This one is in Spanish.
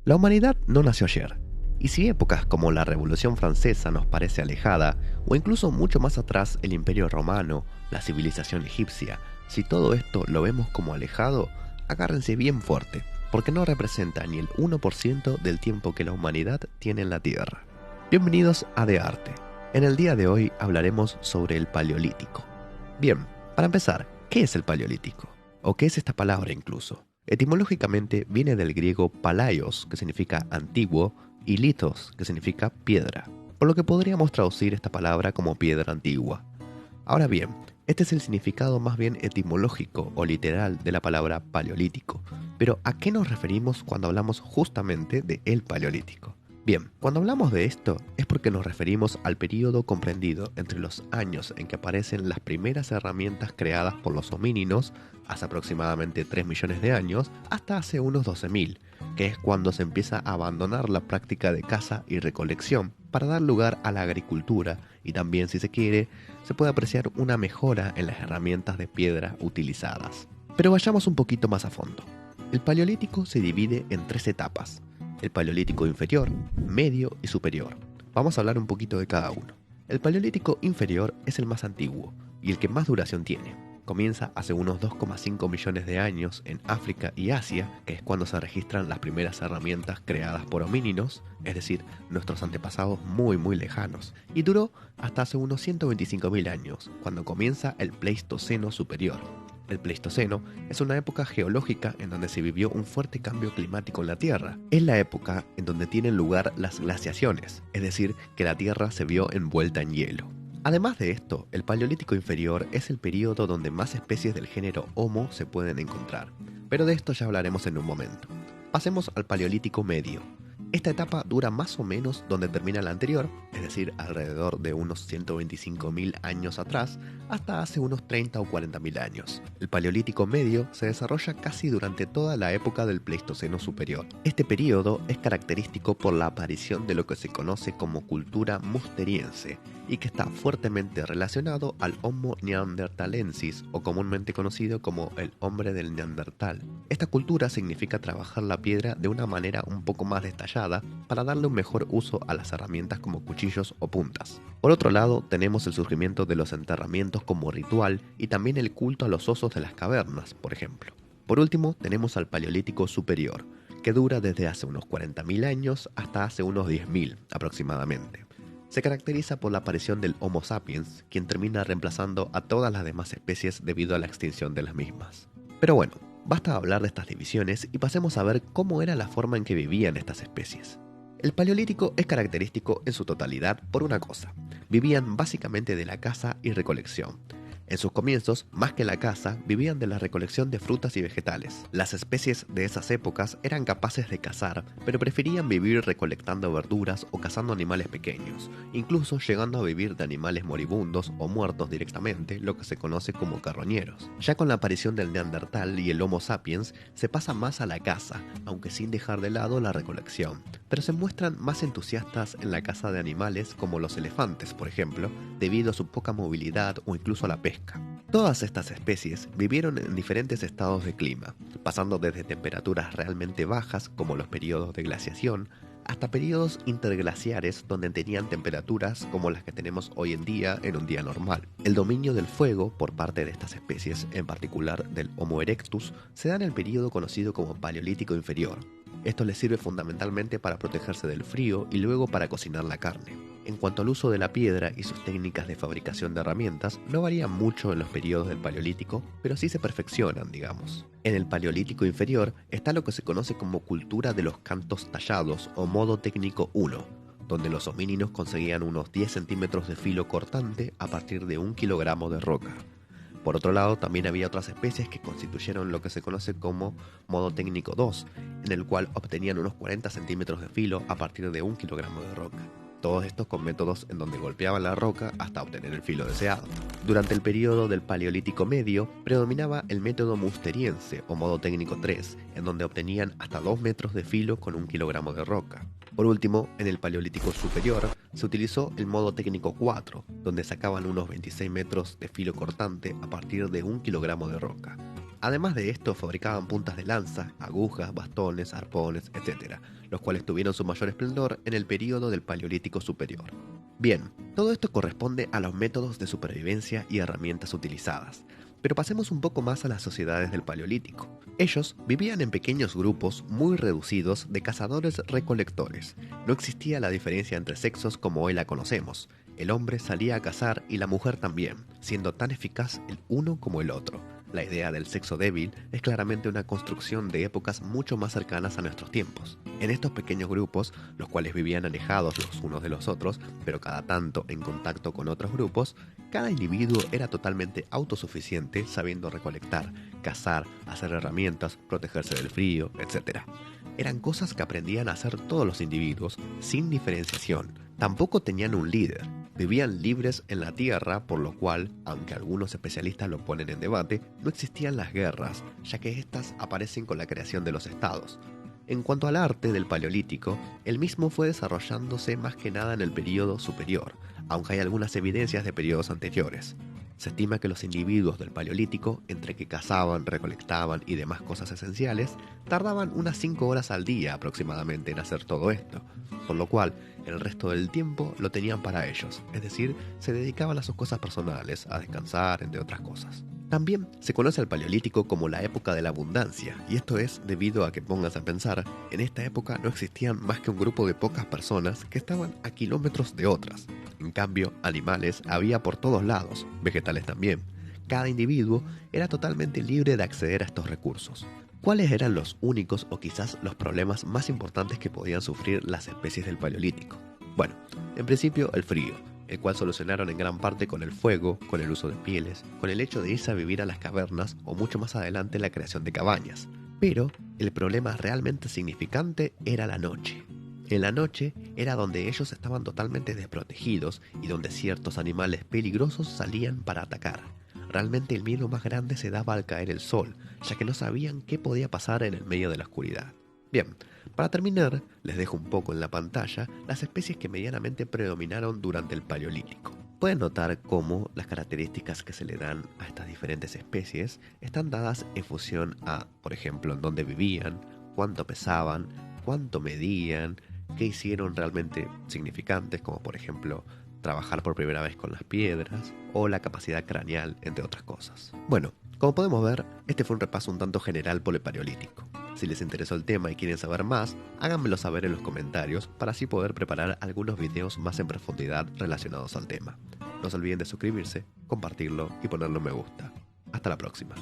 La humanidad no nació ayer, y si épocas como la Revolución Francesa nos parece alejada, o incluso mucho más atrás el Imperio Romano, la civilización egipcia, si todo esto lo vemos como alejado, agárrense bien fuerte, porque no representa ni el 1% del tiempo que la humanidad tiene en la Tierra. Bienvenidos a De Arte. En el día de hoy hablaremos sobre el Paleolítico. Bien, para empezar, ¿qué es el Paleolítico? ¿O qué es esta palabra incluso? Etimológicamente viene del griego palaios, que significa antiguo, y litos, que significa piedra, por lo que podríamos traducir esta palabra como piedra antigua. Ahora bien, este es el significado más bien etimológico o literal de la palabra paleolítico, pero ¿a qué nos referimos cuando hablamos justamente de el Paleolítico? Bien, cuando hablamos de esto es porque nos referimos al periodo comprendido entre los años en que aparecen las primeras herramientas creadas por los homínidos, hace aproximadamente 3 millones de años, hasta hace unos 12.000, que es cuando se empieza a abandonar la práctica de caza y recolección para dar lugar a la agricultura y también, si se quiere, se puede apreciar una mejora en las herramientas de piedra utilizadas. Pero vayamos un poquito más a fondo. El Paleolítico se divide en 3 etapas. El Paleolítico inferior, medio y superior. Vamos a hablar un poquito de cada uno. El Paleolítico inferior es el más antiguo y el que más duración tiene. Comienza hace unos 2,5 millones de años en África y Asia, que es cuando se registran las primeras herramientas creadas por homínidos, es decir, nuestros antepasados muy lejanos, y duró hasta hace unos 125.000 años, cuando comienza el Pleistoceno superior. El Pleistoceno es una época geológica en donde se vivió un fuerte cambio climático en la Tierra. Es la época en donde tienen lugar las glaciaciones, es decir, que la Tierra se vio envuelta en hielo. Además de esto, el Paleolítico inferior es el período donde más especies del género Homo se pueden encontrar, pero de esto ya hablaremos en un momento. Pasemos al Paleolítico medio. Esta etapa dura más o menos donde termina la anterior, es decir, alrededor de unos 125.000 años atrás, hasta hace unos 30 o 40.000 años. El Paleolítico medio se desarrolla casi durante toda la época del Pleistoceno superior. Este período es característico por la aparición de lo que se conoce como cultura musteriense, y que está fuertemente relacionado al Homo neanderthalensis, o comúnmente conocido como el hombre del Neandertal. Esta cultura significa trabajar la piedra de una manera un poco más detallada para darle un mejor uso a las herramientas como cuchillos o puntas. Por otro lado, tenemos el surgimiento de los enterramientos como ritual y también el culto a los osos de las cavernas, por ejemplo. Por último, tenemos al Paleolítico superior, que dura desde hace unos 40.000 años hasta hace unos 10.000 aproximadamente. Se caracteriza por la aparición del Homo sapiens, quien termina reemplazando a todas las demás especies debido a la extinción de las mismas. Pero bueno, basta hablar de estas divisiones y pasemos a ver cómo era la forma en que vivían estas especies. El Paleolítico es característico en su totalidad por una cosa: vivían básicamente de la caza y recolección. En sus comienzos, más que la caza, vivían de la recolección de frutas y vegetales. Las especies de esas épocas eran capaces de cazar, pero preferían vivir recolectando verduras o cazando animales pequeños, incluso llegando a vivir de animales moribundos o muertos directamente, lo que se conoce como carroñeros. Ya con la aparición del Neandertal y el Homo sapiens, se pasa más a la caza, aunque sin dejar de lado la recolección, pero se muestran más entusiastas en la caza de animales como los elefantes, por ejemplo, debido a su poca movilidad o incluso a la pesca. Todas estas especies vivieron en diferentes estados de clima, pasando desde temperaturas realmente bajas, como los periodos de glaciación, hasta periodos interglaciares donde tenían temperaturas como las que tenemos hoy en día en un día normal. El dominio del fuego por parte de estas especies, en particular del Homo erectus, se da en el periodo conocido como Paleolítico inferior. Esto les sirve fundamentalmente para protegerse del frío y luego para cocinar la carne. En cuanto al uso de la piedra y sus técnicas de fabricación de herramientas, no varían mucho en los periodos del Paleolítico, pero sí se perfeccionan, digamos. En el Paleolítico inferior está lo que se conoce como cultura de los cantos tallados o modo técnico 1, donde los homínidos conseguían unos 10 centímetros de filo cortante a partir de 1 kilogramo de roca. Por otro lado, también había otras especies que constituyeron lo que se conoce como modo técnico 2, en el cual obtenían unos 40 centímetros de filo a partir de 1 kilogramo de roca. Todos estos con métodos en donde golpeaban la roca hasta obtener el filo deseado. Durante el periodo del Paleolítico medio, predominaba el método musteriense o modo técnico 3, en donde obtenían hasta 2 metros de filo con 1 kilogramo de roca. Por último, en el Paleolítico superior, se utilizó el modo técnico 4, donde sacaban unos 26 metros de filo cortante a partir de 1 kilogramo de roca. Además de esto, fabricaban puntas de lanza, agujas, bastones, arpones, etc., los cuales tuvieron su mayor esplendor en el período del Paleolítico Superior. Bien, todo esto corresponde a los métodos de supervivencia y herramientas utilizadas, pero pasemos un poco más a las sociedades del Paleolítico. Ellos vivían en pequeños grupos muy reducidos de cazadores-recolectores. No existía la diferencia entre sexos como hoy la conocemos. El hombre salía a cazar y la mujer también, siendo tan eficaz el uno como el otro. La idea del sexo débil es claramente una construcción de épocas mucho más cercanas a nuestros tiempos. En estos pequeños grupos, los cuales vivían alejados los unos de los otros, pero cada tanto en contacto con otros grupos, cada individuo era totalmente autosuficiente, sabiendo recolectar, cazar, hacer herramientas, protegerse del frío, etc. Eran cosas que aprendían a hacer todos los individuos, sin diferenciación. Tampoco tenían un líder. Vivían libres en la tierra, por lo cual, aunque algunos especialistas lo ponen en debate, no existían las guerras, ya que éstas aparecen con la creación de los estados. En cuanto al arte del Paleolítico, el mismo fue desarrollándose más que nada en el período superior, aunque hay algunas evidencias de periodos anteriores. Se estima que los individuos del Paleolítico, entre que cazaban, recolectaban y demás cosas esenciales, tardaban unas 5 horas al día aproximadamente en hacer todo esto, por lo cual el resto del tiempo lo tenían para ellos, es decir, se dedicaban a sus cosas personales, a descansar, entre otras cosas. También se conoce al Paleolítico como la época de la abundancia, y esto es debido a que, pongas a pensar, en esta época no existían más que un grupo de pocas personas que estaban a kilómetros de otras. En cambio, animales había por todos lados, vegetales también. Cada individuo era totalmente libre de acceder a estos recursos. ¿Cuáles eran los únicos o quizás los problemas más importantes que podían sufrir las especies del Paleolítico? Bueno, en principio el frío, el cual solucionaron en gran parte con el fuego, con el uso de pieles, con el hecho de irse a vivir a las cavernas o mucho más adelante la creación de cabañas. Pero el problema realmente significante era la noche. En la noche era donde ellos estaban totalmente desprotegidos y donde ciertos animales peligrosos salían para atacar. Realmente el miedo más grande se daba al caer el sol, ya que no sabían qué podía pasar en el medio de la oscuridad. Bien, para terminar, les dejo un poco en la pantalla las especies que medianamente predominaron durante el Paleolítico. Pueden notar cómo las características que se le dan a estas diferentes especies están dadas en función a, por ejemplo, en dónde vivían, cuánto pesaban, cuánto medían, qué hicieron realmente significantes, como por ejemplo trabajar por primera vez con las piedras o la capacidad craneal, entre otras cosas. Bueno, como podemos ver, este fue un repaso un tanto general por el Paleolítico. Si les interesó el tema y quieren saber más, háganmelo saber en los comentarios para así poder preparar algunos videos más en profundidad relacionados al tema. No se olviden de suscribirse, compartirlo y ponerle un me gusta. Hasta la próxima.